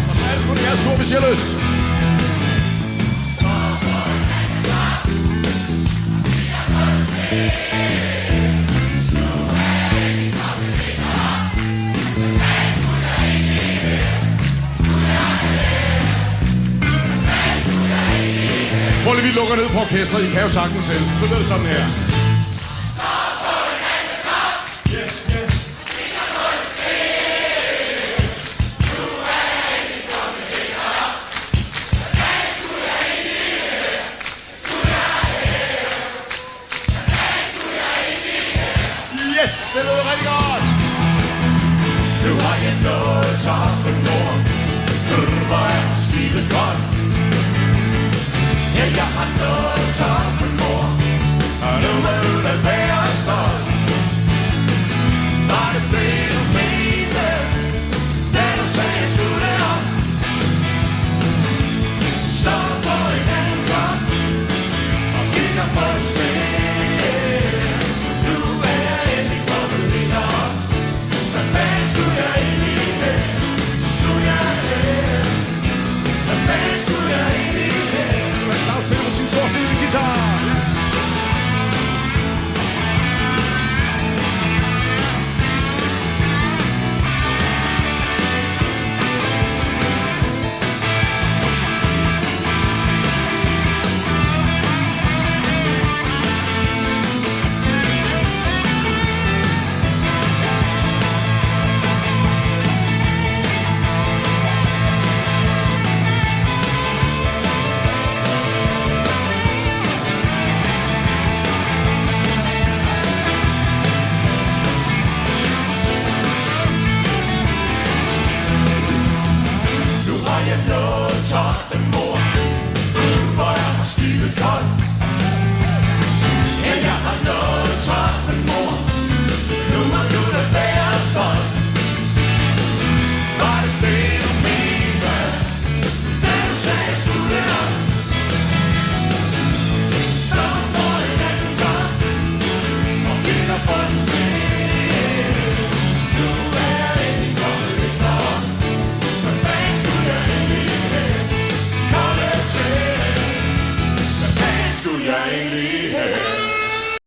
Og så er det sgu det jeres tur, hvis I har lyst. Prøv lige, vi lukker ned på orkestret. I kan jo sagtens selv. Så lyder det sådan her. Yes, det lyder rigtig godt. Nu har jeg noget tappen nord. Hvor er skide godt. Ja, jeg har noget tappen.